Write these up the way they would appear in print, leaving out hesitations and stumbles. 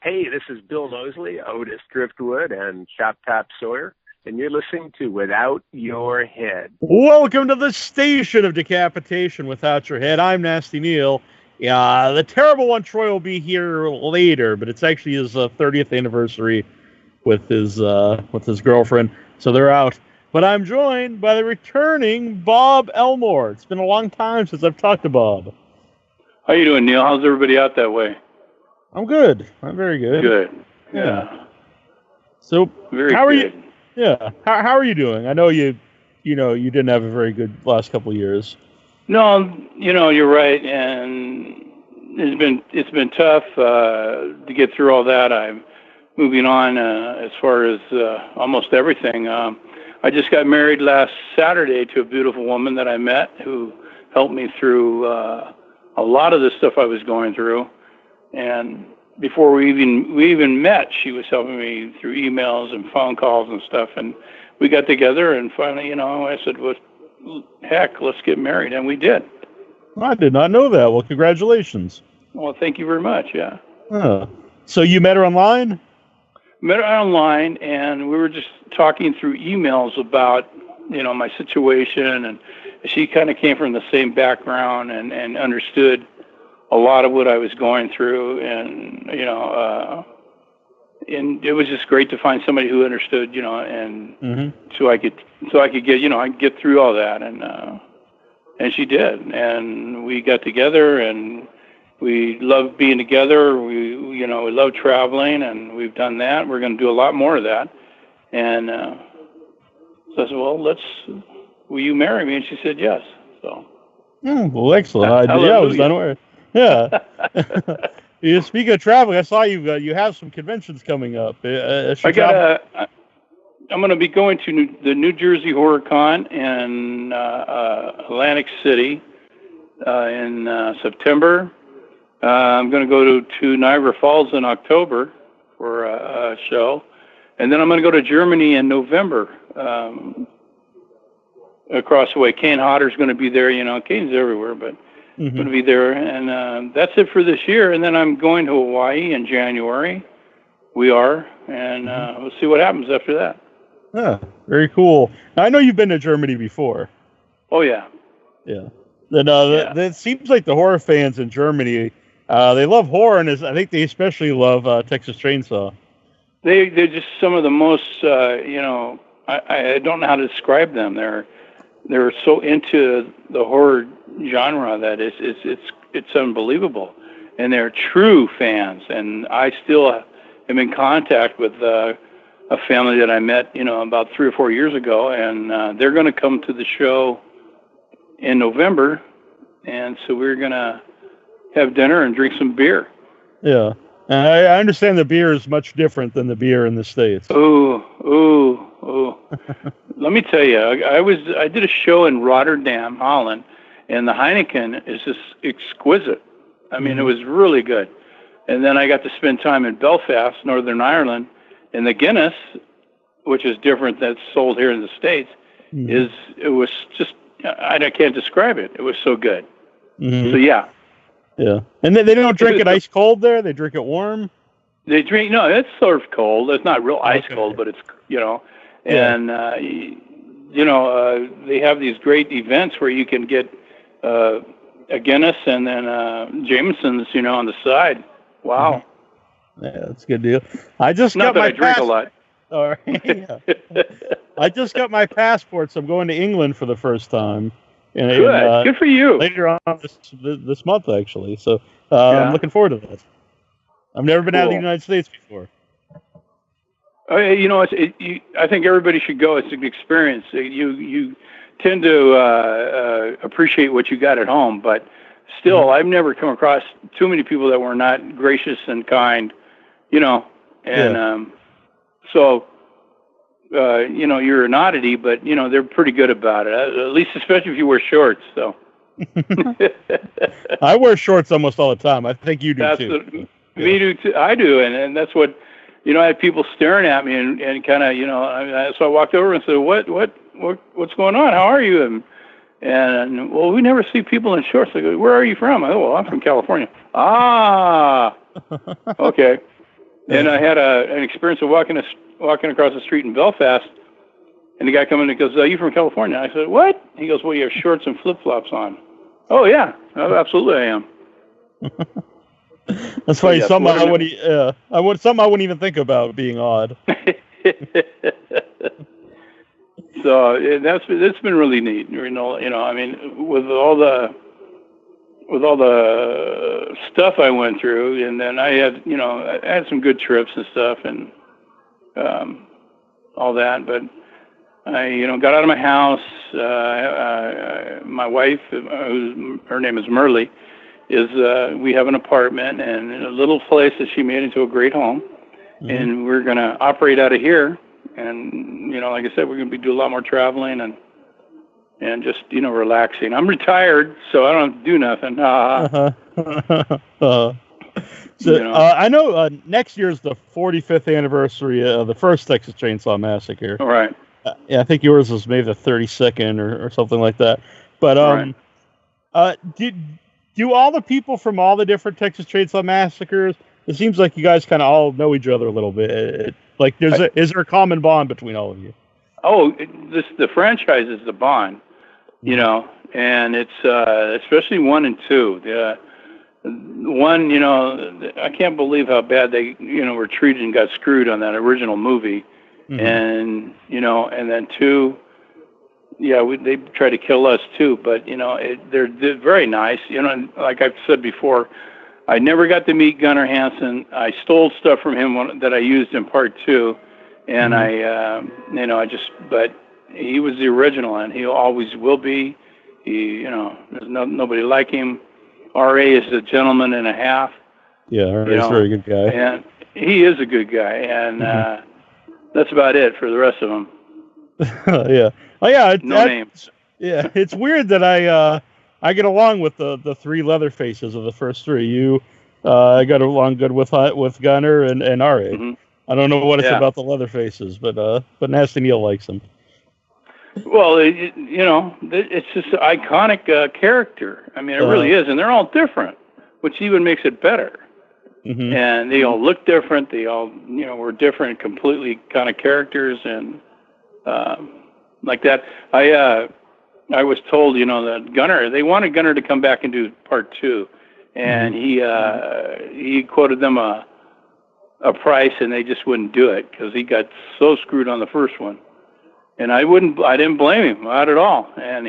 Hey, this is Bill Mosley, Otis Driftwood, and Chap Tap Sawyer, and you're listening to Without Your Head. Welcome to the station of decapitation without your head. I'm Nasty Neil. The terrible one, Troy, will be here later, but it's actually his 30th anniversary with his girlfriend, so they're out. But I'm joined by the returning Bob Elmore. It's been a long time since I've talked to Bob. How you doing, Neil? How's everybody out that way? I'm good. I'm very good. Good. Yeah. So very how are good. you? Yeah. How are you doing? I know you didn't have a very good last couple of years. No, you're right, and it's been tough to get through all that. I'm moving on as far as almost everything. I just got married last Saturday to a beautiful woman that I met who helped me through a lot of the stuff I was going through. And before we even met, she was helping me through emails and phone calls and stuff. And we got together, and finally, I said, "Well, heck, let's get married," and we did. I did not know that. Well, congratulations. Well, thank you very much. Yeah. So you met her online? Met her online, and we were just talking through emails about, my situation, and she kind of came from the same background and understood a lot of what I was going through, and and it was just great to find somebody who understood, and so I could get through all that, and she did, and we got together, and we love being together. We love traveling, and we've done that. We're going to do a lot more of that, and so I said, "Well, will you marry me?" And she said yes. So. Well, excellent. I was unaware. Yeah. Speaking of traveling, I saw you have some conventions coming up. I'm going to be going to the New Jersey Horror Con in Atlantic City in September. I'm going to go to Niagara Falls in October for a show, and then I'm going to go to Germany in November. Across the way, Kane Hodder's going to be there. Kane's everywhere, but. Going to be there, and that's it for this year. And then I'm going to Hawaii in January. We are, and we'll see what happens after that. Yeah, very cool. Now, I know you've been to Germany before. Oh yeah, yeah. And it seems like the horror fans in Germany, they love horror, and I think they especially love Texas Chainsaw. They're just some of the most, I don't know how to describe them. They're so into the horror genre that it's unbelievable, and they're true fans. And I still am in contact with a family that I met, about 3 or 4 years ago, and they're going to come to the show in November, and so we're going to have dinner and drink some beer. Yeah, and I understand the beer is much different than the beer in the States. Ooh. Let me tell you, I did a show in Rotterdam, Holland, and the Heineken is just exquisite. I mean, it was really good. And then I got to spend time in Belfast, Northern Ireland, and the Guinness, which is different that's sold here in the States, it was just, I can't describe it. It was so good. So yeah. Yeah. And they don't drink it ice cold there? They drink it warm? They drink, no, it's served cold. It's not real ice cold, but it's, and, they have these great events where you can get a Guinness and then Jameson's, on the side. Wow. Yeah, that's a good deal. I just not got that my I drink a lot. All right. Yeah. I just got my passport, so I'm going to England for the first time. Good for you. Later on this month, actually. So I'm looking forward to that. I've never been out of the United States before. I think everybody should go. It's an experience. You tend to appreciate what you got at home, but still, I've never come across too many people that were not gracious and kind, and so, you're an oddity, but, they're pretty good about it, at least especially if you wear shorts, so. I wear shorts almost all the time. I think you do, too. Me do, too. I do, and that's what... I had people staring at me and kind of, so I walked over and said, what's going on? How are you? And well, we never see people in shorts. I go, where are you from? I go, well, I'm from California. Ah, okay. And I had an experience of walking across the street in Belfast, and the guy coming in and goes, "Are you from California?" I said, "What?" He goes, "Well, you have shorts and flip-flops on." "Oh, yeah. Oh, absolutely I am." That's why something I wouldn't even think about being odd. So that's been really neat. You know, I mean, with all the stuff I went through, and then I had some good trips and stuff, and all that. But I got out of my house. My wife, her name is Merle, we have an apartment and a little place that she made into a great home, and we're gonna operate out of here. And like I said, we're gonna be doing a lot more traveling and just relaxing. I'm retired, so I don't have to do nothing. So I know next year's the 45th anniversary of the first Texas Chainsaw Massacre. All right. Yeah, I think yours was maybe the 32nd or something like that. But do all the people from all the different Texas Chainsaw Massacres? It seems like you guys kind of all know each other a little bit. Is there a common bond between all of you? Oh, the franchise is the bond, and it's especially 1 and 2. The one, I can't believe how bad they, were treated and got screwed on that original movie, and and then 2, they try to kill us too. But they're very nice. Like I've said before, I never got to meet Gunnar Hansen. I stole stuff from him that I used in part 2. And but he was the original, and he always will be. There's nobody like him. R.A. is a gentleman and a half. Yeah, R.A. is a very good guy. And he is a good guy, and that's about it for the rest of them. Yeah. Oh, yeah. No names. Yeah, it's weird that I get along with the 3 Leatherfaces of the first 3. I got along good with Gunnar and R.A. I don't know what it's about the Leatherfaces, but Nasty Neil likes them. Well, it's just an iconic character. I mean, it really is, and they're all different, which even makes it better. And they all look different. They all, were different, completely kind of characters, and like that. I was told, that they wanted Gunnar to come back and do part 2, and he quoted them a price, and they just wouldn't do it because he got so screwed on the first one. And I didn't blame him, not at all. And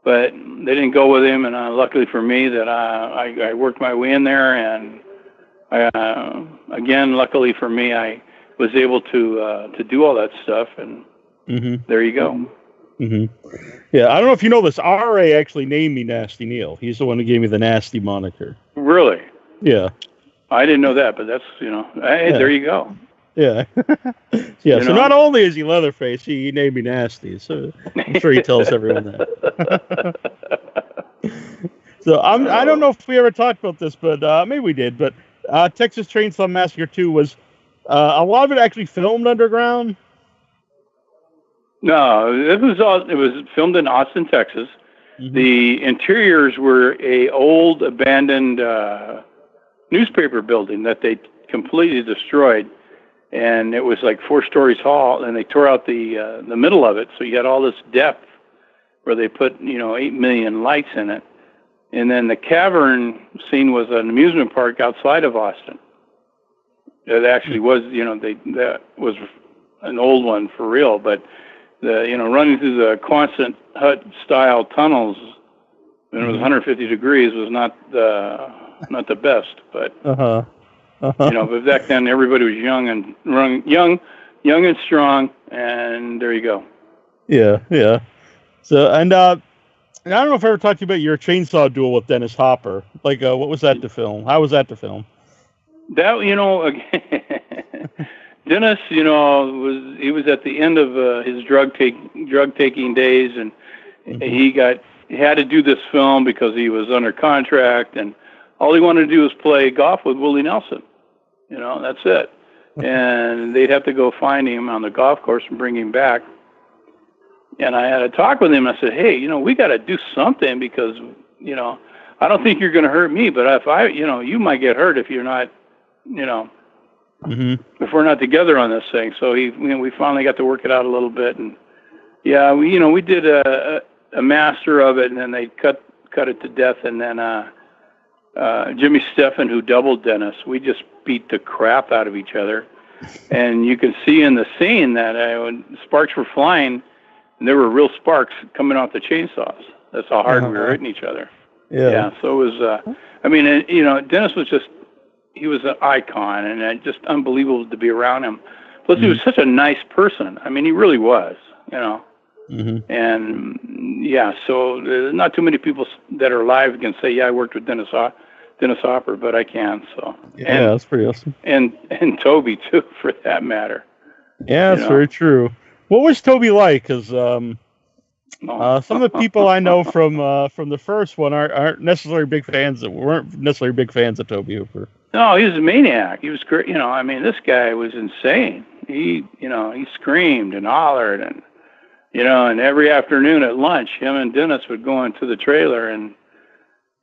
but they didn't go with him. And luckily for me that I worked my way in there. And again, luckily for me, I was able to do all that stuff. And there you go. Yeah, I don't know if you know this. R.A. actually named me Nasty Neil. He's the one who gave me the Nasty moniker. Really? Yeah. I didn't know that, but that's, there you go. Yeah. So not only is he Leatherface, he named me Nasty. So I'm sure he tells everyone that. So I don't know if we ever talked about this, but maybe we did. But Texas Chainsaw Massacre 2 was a lot of it actually filmed underground. No, it was filmed in Austin, Texas. The interiors were a old abandoned newspaper building that they completely destroyed, and it was like 4 stories tall, and they tore out the middle of it, so you had all this depth where they put 8 million lights in it. And then the cavern scene was an amusement park outside of Austin. It actually was, that was an old one for real, but running through the Quonset hut style tunnels when it was 150 degrees was not the best, but but back then everybody was young and strong, and there you go. Yeah. So, and I don't know if I ever talked to you about your chainsaw duel with Dennis Hopper. Like, what was that to film? How was that to film? That Dennis, he was at the end of his drug taking days, and he had to do this film because he was under contract, and all he wanted to do was play golf with Willie Nelson. That's it. And they'd have to go find him on the golf course and bring him back. And I had a talk with him. I said, hey, we got to do something because, I don't think you're going to hurt me, but if you might get hurt if you're not, if we're not together on this thing. So we finally got to work it out a little bit, and yeah, we did a master of it, and then they cut it to death, and then Jimmy Steffen, who doubled Dennis, we just beat the crap out of each other, and you can see in the scene that when sparks were flying, and there were real sparks coming off the chainsaws. That's how hard we were hitting each other. Yeah. So it was. Dennis was he was an icon, and just unbelievable to be around him. Plus, he was such a nice person. I mean, he really was. And yeah, so there's not too many people that are alive can say, yeah, I worked with Dennis Hopper, but I can. So yeah, that's pretty awesome. And Toby too, for that matter. Yeah, that's very true. What was Toby like? Because some of the people I know from the first one aren't necessarily big fans. Weren't necessarily big fans of Toby Hooper. No, he was a maniac. He was great. This guy was insane. He screamed and hollered, and and every afternoon at lunch, him and Dennis would go into the trailer, and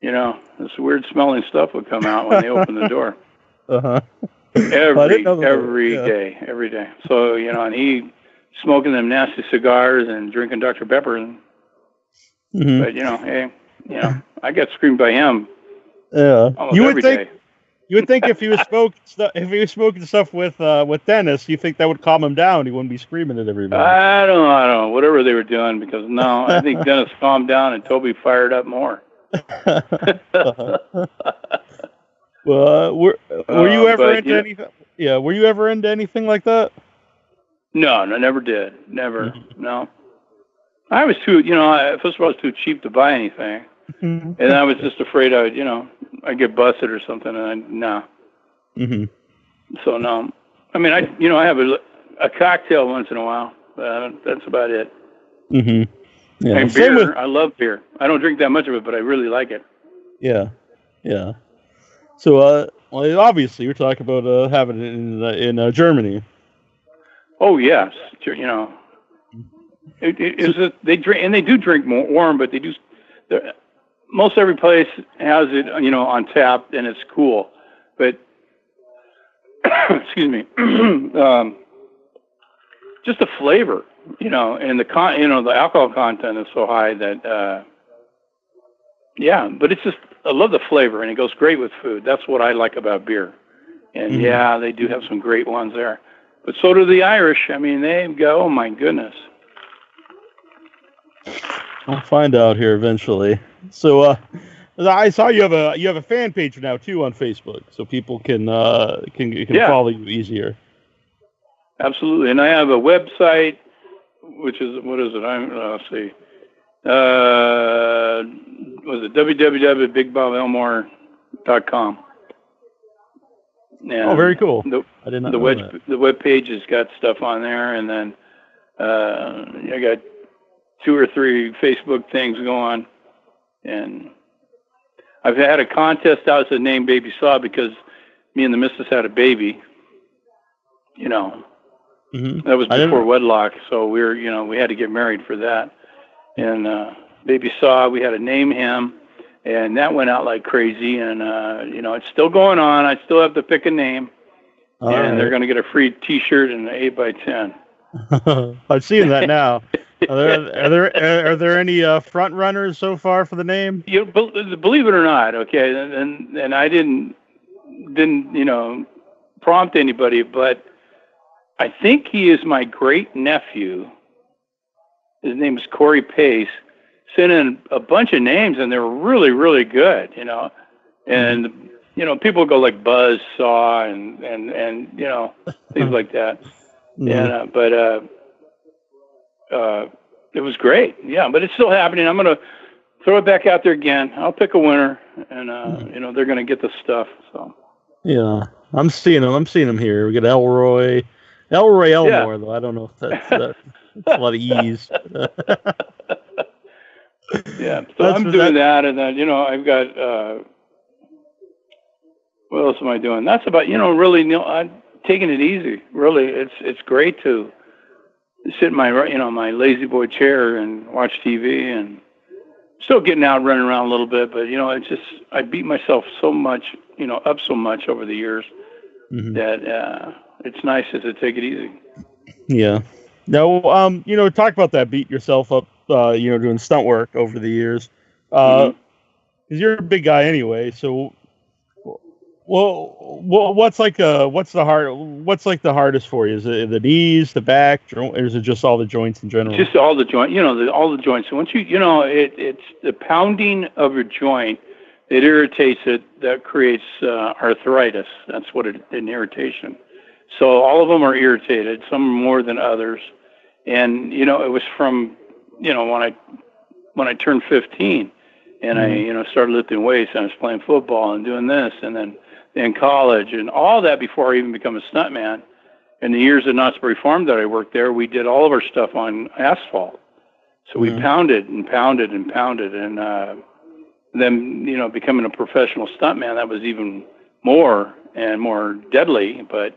this weird smelling stuff would come out when they opened the door. Every day. So and he smoking them nasty cigars and drinking Dr. Pepper, and but I got screamed by him. Yeah, every day. You would think if he was smoking stuff with Dennis, you think that would calm him down. He wouldn't be screaming at everybody. I don't know, whatever they were doing, because I think Dennis calmed down and Toby fired up more. Well, were you ever into anything? Yeah, were you ever into anything like that? No, I never did. Never. No. I was too. First of all, I was too cheap to buy anything, and I was just afraid I'd get busted or something, and no. So no. I mean, I have a cocktail once in a while, but that's about it. Yeah. And beer, I love beer. I don't drink that much of it, but I really like it. Yeah. So, obviously, you're talking about having it in Germany. Oh yes, they drink, and they do drink more warm, but they do. Most every place has it, on tap, and it's cool. But excuse me, just the flavor, and the alcohol content is so high that, but it's just, I love the flavor, and it goes great with food. That's what I like about beer. And they do have some great ones there. But so do the Irish. I mean, they go, oh my goodness. I'll find out here eventually. So, I saw you have a fan page now too on Facebook, so people can follow you easier. Absolutely, and I have a website, which is what is it? Let's see. Was it www.bigbobelmore.com? Oh, very cool. I didn't know that. The web page has got stuff on there, and then I got 2 or 3 Facebook things going, and I've had a contest out to name Baby Saw because me and the missus had a baby. That was before wedlock, so we had to get married for that. And Baby Saw, we had to name him, and that went out like crazy. And it's still going on. I still have to pick a name, they're going to get a free T-shirt and an 8x10. I'm seeing that now. Are there any front runners so far for the name? Believe it or not, okay, and I didn't prompt anybody, but I think he is my great nephew. His name is Corey Pace. Sent in a bunch of names, and they were really, really good, And people go like Buzz Saw and things like that. And but it was great. Yeah, but it's still happening. I'm gonna throw it back out there again. I'll pick a winner, and they're gonna get the stuff. So yeah, I'm seeing them here. We got Elmore, though. I don't know if that's a lot of E's. Yeah, so I'm doing that, and then I've got what else am I doing? That's about really I'm taking it easy. Really, it's great to sit in my my lazy boy chair and watch TV, and still getting out, running around a little bit. But it's just I beat myself so much up so much over the years that it's nice to take it easy. Yeah. Now, talk about that, beat yourself up, doing stunt work over the years. Because you're a big guy anyway, so what's the hardest for you? Is it the knees, the back, or is it just all the joints in general? Just all the joints, all the joints. So once it's the pounding of your joint, it irritates it, that creates arthritis. That's what an irritation. So all of them are irritated, some more than others. And, it was from, when I turned 15 and I, started lifting weights, and I was playing football and doing this, and then in college and all that before I even become a stuntman. In the years at Knott's Berry Farm that I worked there, we did all of our stuff on asphalt. So we pounded and pounded and pounded. And then, becoming a professional stuntman, that was even more and more deadly. But,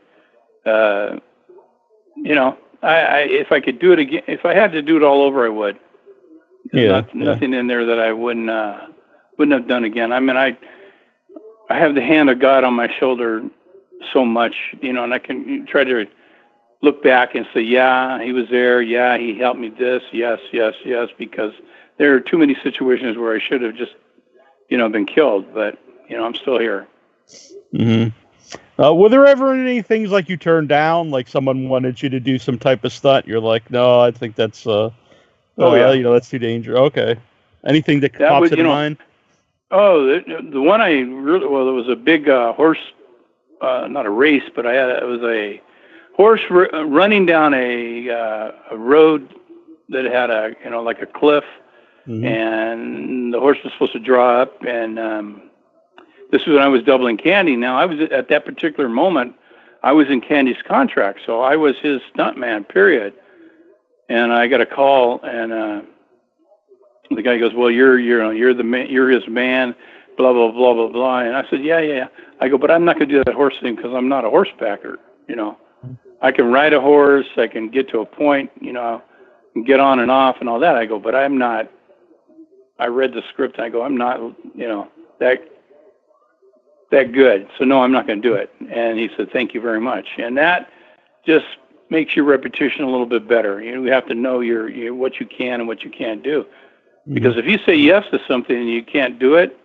if I could do it again, if I had to do it all over, I would. There's nothing in there that I wouldn't have done again. I mean, I have the hand of God on my shoulder so much, and I can try to look back and say, yeah, he was there. Yeah, he helped me this. Yes, yes, yes, because there are too many situations where I should have just, been killed. But, I'm still here. Were there ever any things like you turned down, like someone wanted you to do some type of stunt? You're like, no, I think that's, that's too dangerous. Okay. Anything that pops in mind? Oh, the one it was a big horse, not a race, but it was a horse running down a road that had like a cliff, and the horse was supposed to draw up, and this was when I was doubling Candy. Now, I was at that particular moment, I was in Candy's contract, so I was his stuntman, period. And I got a call, and the guy goes, "Well, you're the man, you're his man, blah blah blah blah blah." And I said, "Yeah." I go, "But I'm not going to do that horse thing because I'm not a horsebacker. I can ride a horse, I can get to a point, and get on and off and all that." I go, "But I'm not." I read the script. And I go, "I'm not, that good. So no, I'm not going to do it." And he said, "Thank you very much." And that just makes your reputation a little bit better. You have to know your what you can and what you can't do. Because if you say yes to something and you can't do it,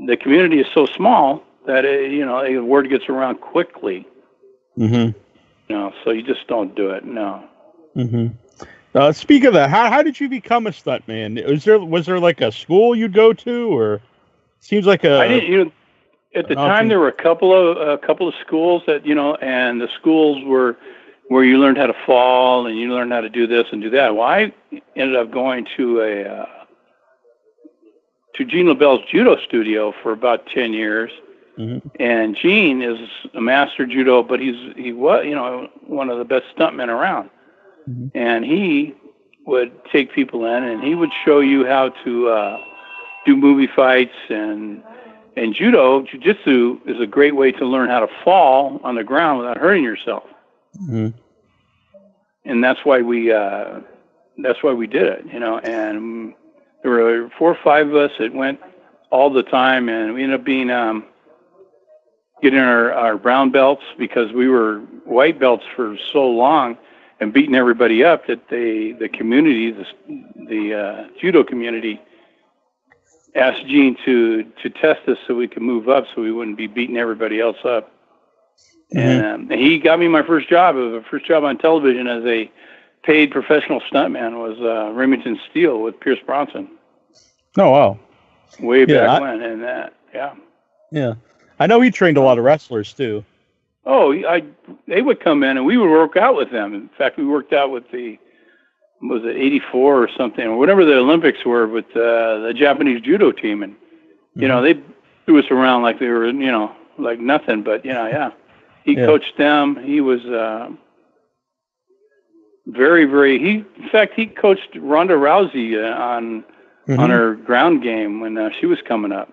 the community is so small that the word gets around quickly. So you just don't do it. No. Speak of that, how did you become a stuntman? Was there like a school you'd go to, or seems like I didn't. At the time, there were a couple of schools that and the schools were where you learned how to fall and you learned how to do this and do that. Well, I ended up going to Gene Lebell's judo studio for about 10 years. And Gene is a master judo, but he was one of the best stuntmen around. And he would take people in and he would show you how to do movie fights, and jiu-jitsu is a great way to learn how to fall on the ground without hurting yourself. And that's why we did it, and there were 4 or 5 of us that went all the time, and we ended up being getting our brown belts because we were white belts for so long and beating everybody up that the community, the judo community, asked Gene to test us so we could move up so we wouldn't be beating everybody else up. And he got me my first job. It was the first job on television as a paid professional stuntman was Remington Steele with Pierce Bronson. Oh, wow. Way back when. And that, Yeah. I know he trained a lot of wrestlers, too. Oh, they would come in and we would work out with them. In fact, we worked out with was it 84 or something, or whatever the Olympics were with the Japanese judo team. And, they threw us around like they were, like nothing. But, he coached them. He was very, very, in fact, he coached Ronda Rousey on her ground game when she was coming up.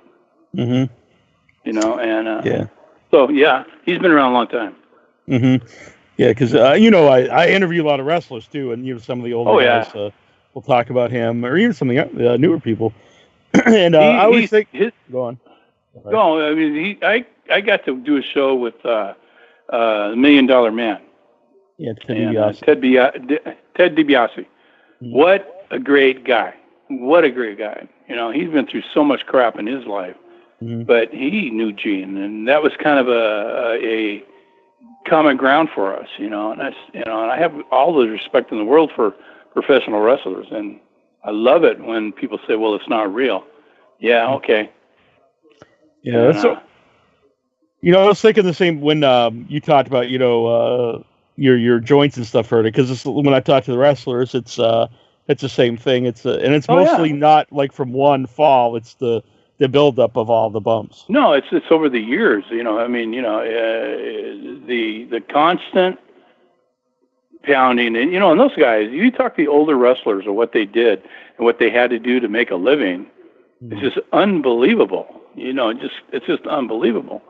So, he's been around a long time. Yeah, because, I interview a lot of wrestlers, too, and, some of the older guys will talk about him, or even some of the newer people. And I always think... Go on. No, I mean, I got to do a show with The $1 Million Man. Yeah, Ted DiBiase. Ted DiBiase. What a great guy. What a great guy. He's been through so much crap in his life, but he knew Gene, and that was kind of a common ground for us, and I have all the respect in the world for professional wrestlers, and I love it when people say, well, it's not real. Yeah, okay. Yeah, I was thinking the same when you talked about, your joints and stuff hurting, because when I talk to the wrestlers, it's the same thing. It's mostly not like from one fall. It's the buildup of all the bumps. No, it's over the years. The constant pounding, and and those guys. You talk to the older wrestlers or what they did and what they had to do to make a living. It's just unbelievable. It's just unbelievable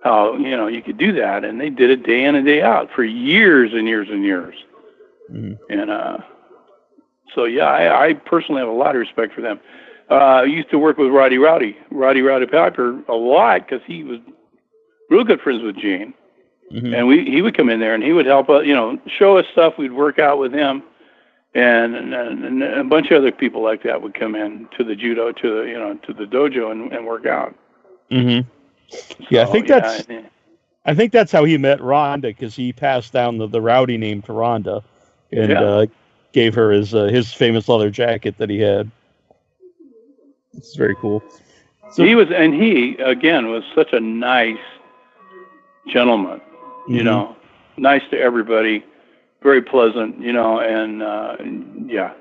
how you could do that, and they did it day in and day out for years and years and years. And so I personally have a lot of respect for them. I used to work with Roddy Piper a lot because he was real good friends with Gene, and he would come in there and he would help us, show us stuff. We'd work out with him, and a bunch of other people like that would come in to the judo, to the dojo and work out. Yeah, I think that's how he met Rhonda, because he passed down the Rowdy name to Rhonda, and gave her his famous leather jacket that he had. It's very cool. So he again was such a nice gentleman, nice to everybody, very pleasant, and it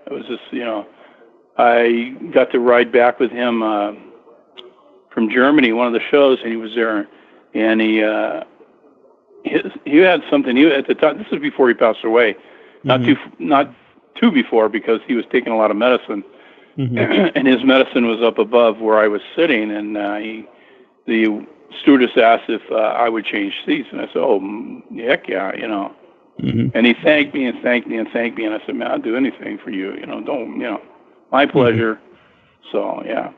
was just, I got to ride back with him from Germany, one of the shows, and he was there, and he had something. At the time, this was before he passed away, not too before, because he was taking a lot of medicine, and his medicine was up above where I was sitting, and the stewardess asked if I would change seats, and I said, "Oh, heck yeah, And he thanked me and thanked me and thanked me, and I said, "Man, I'll do anything for you, my pleasure." So yeah.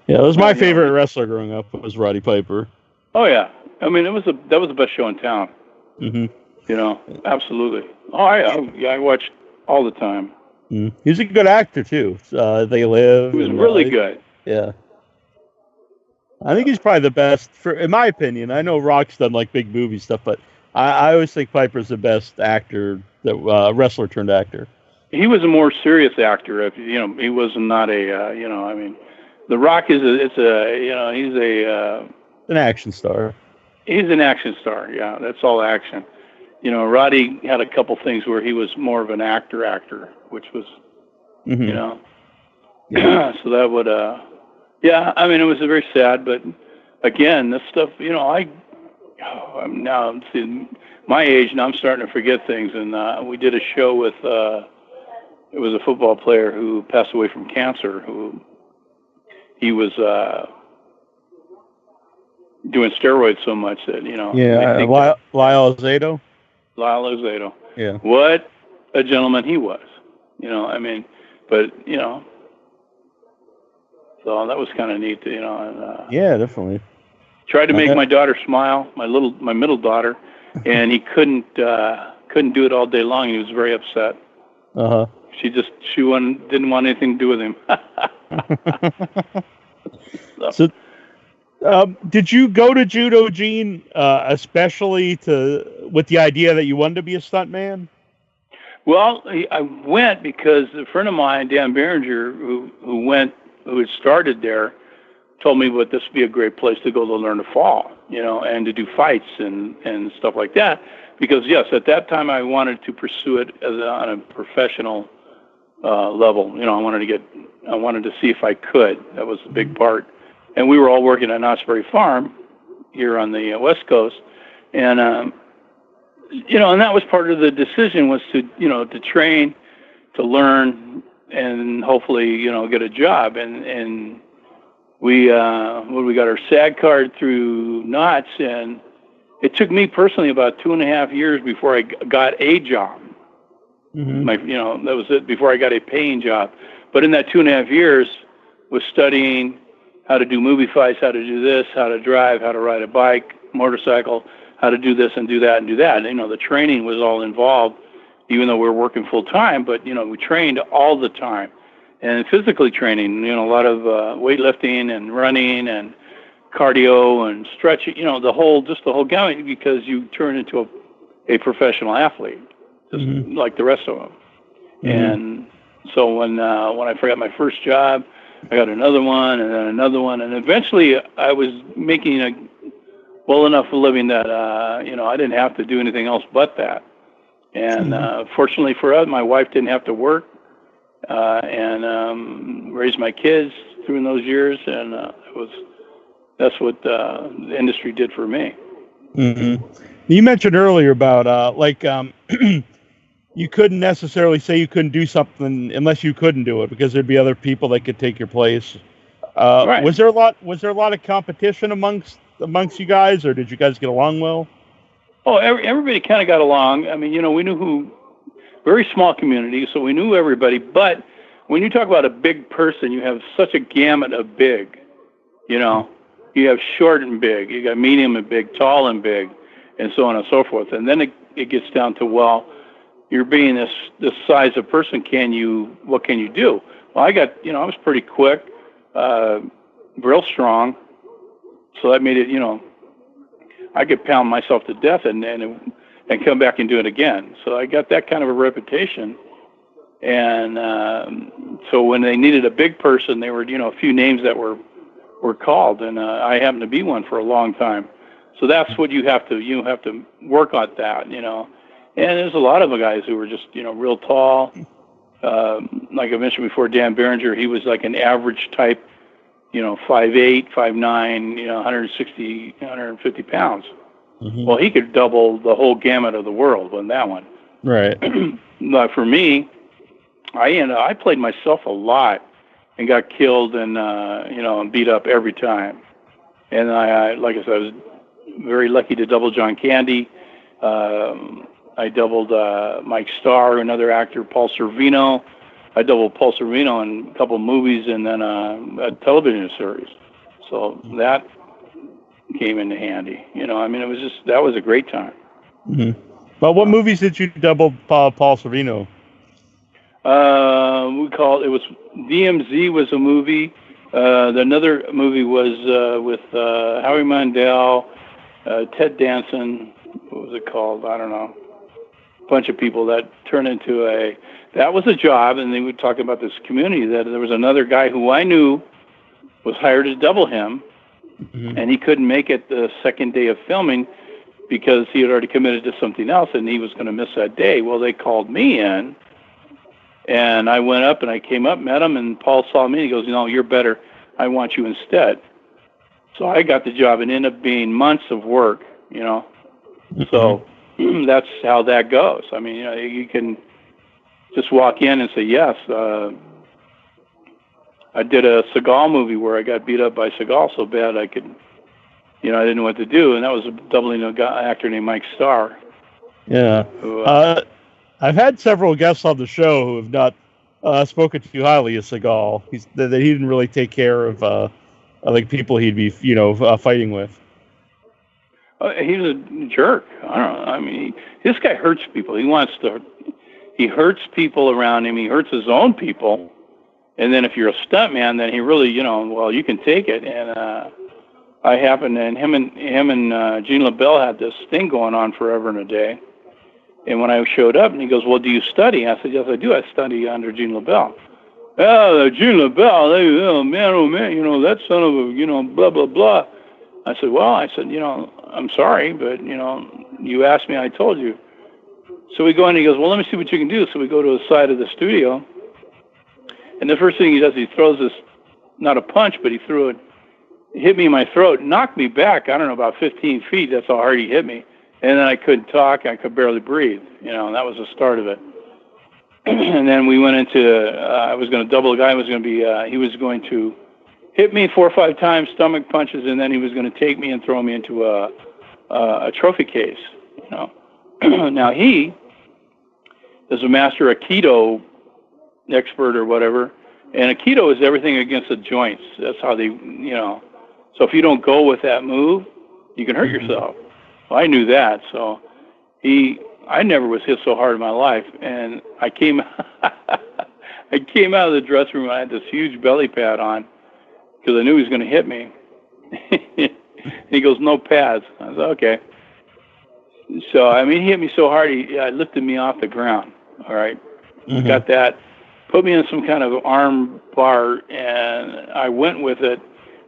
Yeah, it was my favorite wrestler growing up, was Roddy Piper. Oh yeah, I mean, that was the best show in town. Absolutely. Oh, I watched all the time. He's a good actor too. They Live. He was really good. Yeah. I think he's probably the best, in my opinion. I know Rock's done like big movie stuff, but I always think Piper's the best actor, wrestler turned actor. He was a more serious actor. He was not a, The Rock he's an action star. He's an action star. Yeah, that's all action. Roddy had a couple things where he was more of an actor, which was, so that would, I mean, it was very sad, but again, this stuff, I'm now seeing my age, now I'm starting to forget things. And we did a show with, it was a football player who passed away from cancer, who he was doing steroids so much that, Lyle Zato. Lyle Zato. Yeah. What a gentleman he was. So that was kind of neat, yeah, definitely. Tried to make my daughter smile, my middle daughter, and he couldn't do it all day long. He was very upset. She didn't want anything to do with him. So, did you go to judo, Gene, especially with the idea that you wanted to be a stuntman? Well, I went because a friend of mine, Dan Behringer, who had started there, told me this would be a great place to go to learn to fall, and to do fights and stuff like that. Because yes, at that time I wanted to pursue it on a professional level. I wanted to see if I could. That was a big part. And we were all working at Knott's Berry Farm here on the West Coast, and and that was part of the decision, was to train, to learn, and hopefully get a job. And we got our SAG card through Knott's, and it took me personally about 2.5 years before I got a job. That was it, before I got a paying job. But in that 2.5 years was studying how to do movie fights, how to do this, how to drive, how to ride a bike, motorcycle, how to do this and do that and do that. And, the training was all involved, even though we were working full time, but, we trained all the time. And physically training, a lot of weightlifting and running and cardio and stretching, the whole gamut, because you turn into a professional athlete, just like the rest of them. And so when I forgot my first job, I got another one and then another one, and eventually I was making a well enough a living that I didn't have to do anything else but that. And fortunately for us, my wife didn't have to work and raise my kids through those years, and that's what the industry did for me. You mentioned earlier about you couldn't necessarily say you couldn't do something unless you couldn't do it, because there'd be other people that could take your place. Right. Was there a lot of competition amongst you guys, or did you guys get along well? Oh, everybody kind of got along. I mean, we knew very small community, so we knew everybody. But when you talk about a big person, you have such a gamut of big. You have short and big, you got medium and big, tall and big, and so on and so forth. And then it gets down to, well, you're being this size of person. What can you do? Well, I was pretty quick, real strong. So that made it, I could pound myself to death and come back and do it again. So I got that kind of a reputation. And so when they needed a big person, there were, a few names that were called, and I happened to be one for a long time. So that's what you have to work on that, And there's a lot of guys who were just, real tall. Like I mentioned before, Dan Berenger, he was like an average type, 5'8", 5'9", 160, 150 pounds. Well, he could double the whole gamut of the world on that one. Right. But for me, I played myself a lot and got killed and, and beat up every time. And like I said, I was very lucky to double John Candy. I doubled Mike Starr, another actor, Paul Sorvino. I doubled Paul Sorvino in a couple of movies and then a television series. So that came into handy. That was a great time. Well, what movies did you double Paul Sorvino? It was DMZ was a movie. Another movie was with Howie Mandel, Ted Danson. What was it called? I don't know. A bunch of people that turned into that was a job, and they would talk about this community that there was another guy who I knew was hired to double him, and he couldn't make it the second day of filming because he had already committed to something else, and he was going to miss that day. Well, they called me in, and I went up, and I came up, met him, and Paul saw me, and he goes, "No, you're better. I want you instead." So I got the job, and it ended up being months of work, So that's how that goes. I mean, you can just walk in and say yes. I did a Segal movie where I got beat up by Segal so bad I could, I didn't know what to do, and that was doubling an actor named Mike Starr. Yeah. I've had several guests on the show who have not spoken too highly of Segal. That he didn't really take care of people he'd be, fighting with. He's a jerk. I don't know. I mean, this guy hurts people. He hurts people around him. He hurts his own people. And then if you're a stuntman, then he really, you can take it. And I happened, and him and Gene Lebell had this thing going on forever and a day. And when I showed up, and he goes, "Well, do you study?" I said, "Yes, I do. I study under Gene Lebell." "Oh, Gene Lebell, oh man, that son of a, blah, blah, blah." I said, "I'm sorry, but, you asked me, I told you." So we go in, and he goes, "Well, let me see what you can do." So we go to the side of the studio, and the first thing he does, he throws this, not a punch, but he hit me in my throat, knocked me back, I don't know, about 15 feet. That's how hard he hit me. And then I couldn't talk, I could barely breathe, and that was the start of it. And then we went into, I was going to double the guy, he was going to hit me 4 or 5 times, stomach punches, and then he was going to take me and throw me into a trophy case, Now he is a master Aikido expert or whatever, and Aikido is everything against the joints. That's how they, So if you don't go with that move, you can hurt yourself. Well, I knew that. So I never was hit so hard in my life. And I came I came out of the dressing room. I had this huge belly pad on because I knew he was going to hit me. He goes, no pads. I was okay. So, I mean, he hit me so hard, he lifted me off the ground. All right. Mm-hmm. Got that. Put me in some kind of arm bar, and I went with it,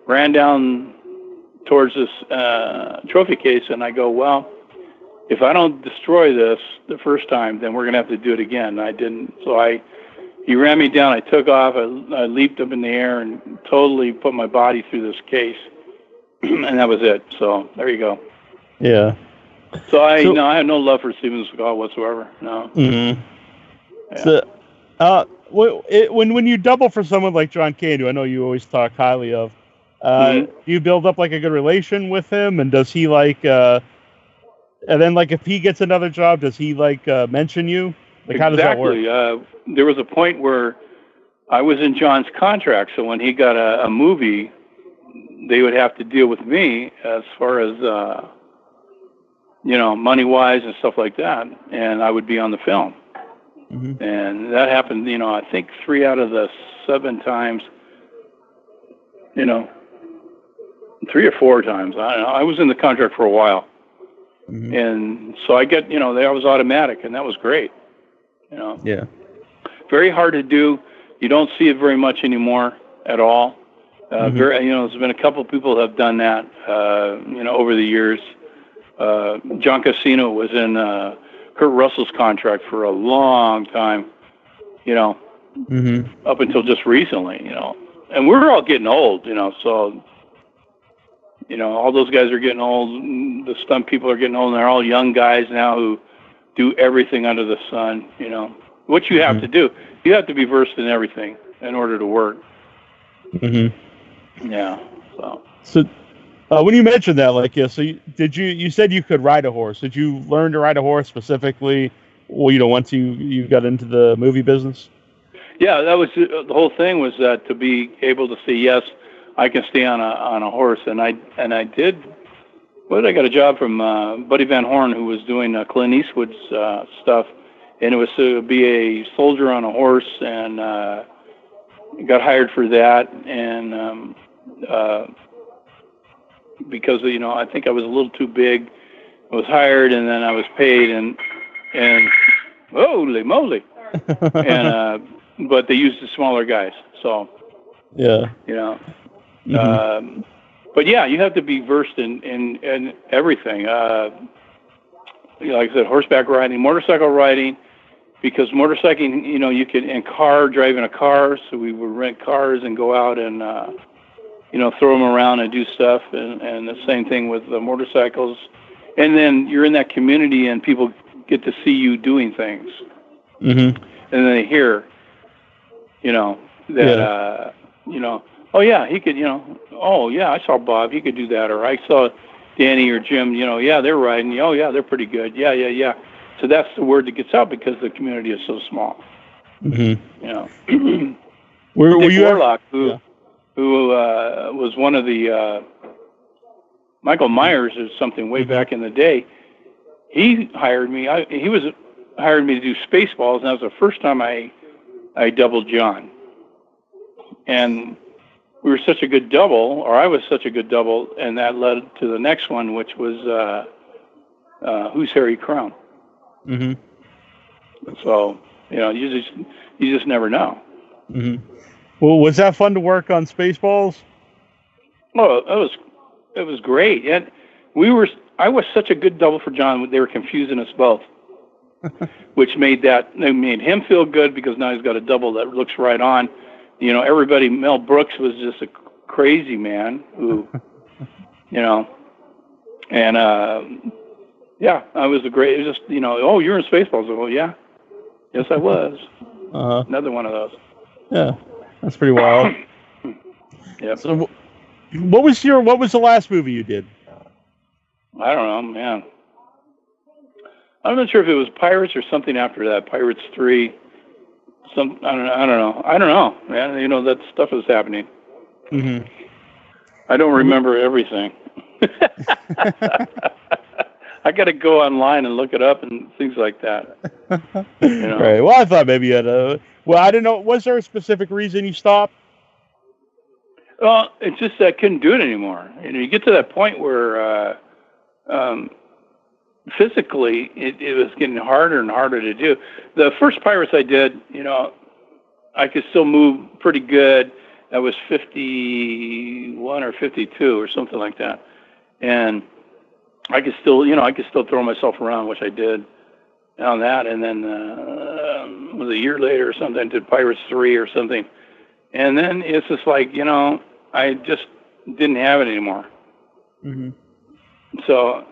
ran down towards this trophy case, and I go, well, if I don't destroy this the first time, then we're going to have to do it again. And I didn't. So he ran me down. I took off. I leaped up in the air and totally put my body through this case. And that was it. So there you go. Yeah. So I have no love for Steven Seagal whatsoever. No. Mm-hmm. Yeah. So, when you double for someone like John Cain, who I know you always talk highly of, do you build up like a good relation with him? And does he like, and then like if he gets another job, does he like mention you? Like how does that work? There was a point where I was in John's contract, so when he got a movie, they would have to deal with me as far as money wise and stuff like that, and I would be on the film. Mm-hmm. And that happened, I think 3 out of the 7 times, 3 or 4 times. I don't know. I was in the contract for a while. Mm-hmm. And so I get, that was automatic, and that was great. Yeah. Very hard to do. You don't see it very much anymore at all. There's been a couple of people who have done that, over the years. John Casino was in Kurt Russell's contract for a long time, up until just recently, and we're all getting old, so, all those guys are getting old. The stunt people are getting old, and they're all young guys now who do everything under the sun, What you have to do, you have to be versed in everything in order to work. Mm-hmm. Yeah. So when you mentioned that, so you said you could ride a horse. Did you learn to ride a horse specifically, once you got into the movie business? Yeah, that was the whole thing, was that to be able to say, yes, I can stay on a horse. And I did. I got a job from Buddy Van Horn, who was doing Clint Eastwood's stuff. And it was to be a soldier on a horse, and got hired for that. And because I think I was a little too big, I was hired, and then I was paid, and holy moly, and but they used the smaller guys, so yeah, but yeah, you have to be versed in everything. Like I said, horseback riding, motorcycle riding. Because motorcycling, you can, and driving a car, so we would rent cars and go out and, throw them around and do stuff. And the same thing with the motorcycles. And then you're in that community and people get to see you doing things. Mm-hmm. And then they hear, that, oh yeah, he could, oh yeah, I saw Bob, he could do that. Or I saw Danny or Jim, yeah, they're riding. Oh yeah, they're pretty good. Yeah. So that's the word that gets out because the community is so small. Mm-hmm. Were you Warlock, who was one of the Michael Myers or something way back in the day. He hired me. He hired me to do Spaceballs, and that was the first time I doubled John. And we were such a good double, or I was such a good double, and that led to the next one, which was Who's Harry Crown. Mm-hmm. So you just never know. Mm-hmm. Well, was that fun to work on Spaceballs? Oh, it was great, and I was such a good double for John. They were confusing us both, which made him feel good because now he's got a double that looks right on. Everybody. Mel Brooks was just a crazy man who, and. Yeah, I was it was just, oh, you're in Spaceballs. Oh, yeah. Yes, I was. Another one of those. Yeah, that's pretty wild. Yeah. So, what was the last movie you did? I don't know, man. I'm not sure if it was Pirates or something after that. Pirates 3. I don't know, man. That stuff is happening. Mm-hmm. I don't remember everything. I got to go online and look it up and things like that. Right. Well, I thought maybe you had a. Well, I didn't know. Was there a specific reason you stopped? Well, it's just I couldn't do it anymore. You get to that point where physically it was getting harder and harder to do. The first Pirates I did, I could still move pretty good. I was 51 or 52 or something like that, and I could still throw myself around, which I did on that. And then it was a year later or something, I did Pirates 3 or something, and then it's just like I just didn't have it anymore. Mm-hmm. So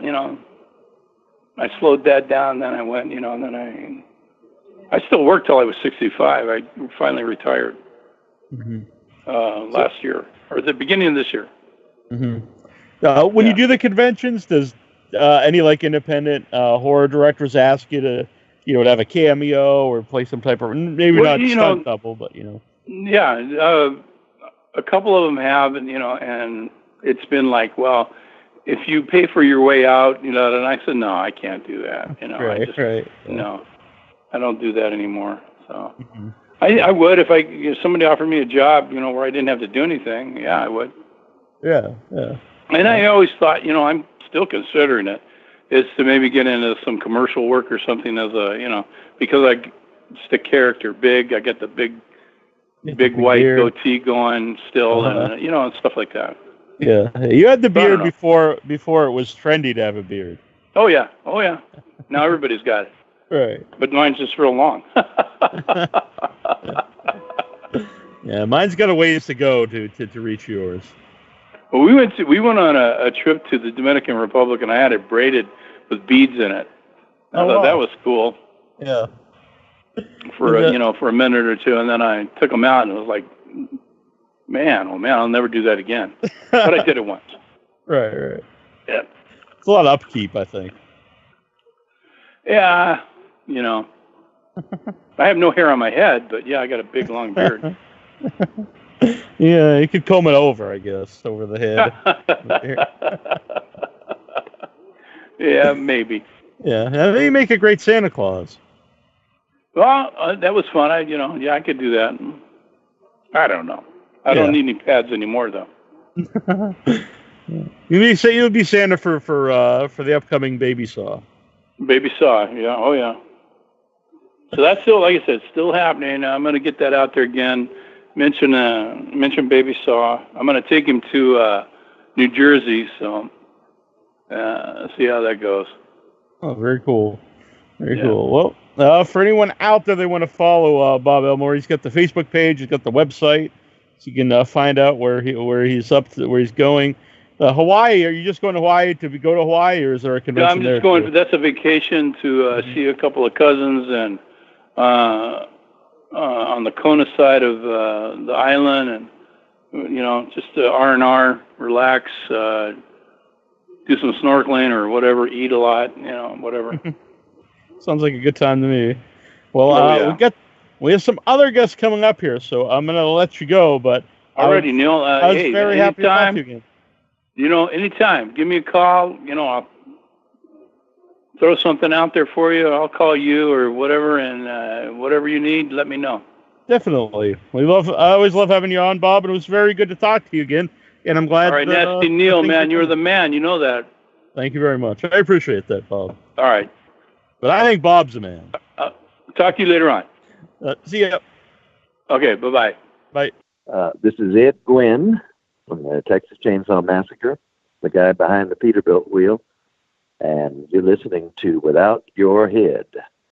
I slowed that down. Then I went, and then I still worked till I was 65. I finally retired. Mm-hmm. Last year, or the beginning of this year. Mm-hmm. When you do the conventions, does any independent horror directors ask you to, to have a cameo or play some type of not stunt double, but Yeah, a couple of them have, and it's been like, well, if you pay for your way out, and I said, no, I can't do that. Right. No, I don't do that anymore. So. Mm-hmm. I would if somebody offered me a job, where I didn't have to do anything. Yeah, I would. Yeah. And I always thought, I'm still considering it, is to maybe get into some commercial work or something as a, because it's the character big. I get the big white beard. Goatee going still, and and stuff like that. Yeah, you had the beard before it was trendy to have a beard. Oh yeah. Now everybody's got it. Right. But mine's just real long. Yeah, mine's got a ways to go to reach yours. Well, we went on a trip to the Dominican Republic, and I had it braided with beads in it. I thought that was cool. Yeah. For a minute or two, and then I took them out, and it was like, man, I'll never do that again. But I did it once. Right. Yeah. It's a lot of upkeep, I think. Yeah. I have no hair on my head, but yeah, I got a big long beard. Yeah, you could comb it over, I guess, over the head. Yeah, maybe. Yeah, I think you make a great Santa Claus. Well, that was fun. I could do that. I don't know. I don't need any pads anymore, though. You'll be Santa for the upcoming Baby Saw. Baby Saw, yeah. Oh, yeah. So that's still, like I said, still happening. I'm going to get that out there again. Mention Baby Saw. I'm going to take him to New Jersey, so see how that goes. Oh, very cool. Very cool. Well, for anyone out there that want to follow Bob Elmore, he's got the Facebook page, he's got the website, so you can find out where he's up to, where he's going. Hawaii, are you just going to Hawaii to go to Hawaii, or is there a convention there? I'm just going. That's a vacation to see a couple of cousins, and on the Kona side of the island, and just R&R, relax, do some snorkeling or whatever, eat a lot, whatever. Sounds like a good time to me. Well, we have some other guests coming up here, so I'm going to let you go. But already, Neil. I was very happy to talk to you again. Anytime, give me a call. I'll throw something out there for you. I'll call you or whatever, and whatever you need, let me know. Definitely. I always love having you on, Bob, and it was very good to talk to you again. And I'm glad. All right, Nasty Neil, man, you're the man. You know that. Thank you very much. I appreciate that, Bob. All right. But I think Bob's the man. Talk to you later on. See ya. Okay, bye-bye. Bye. This is Ed Gwynn from the Texas Chainsaw Massacre, the guy behind the Peterbilt wheel, and you're listening to Without Your Head.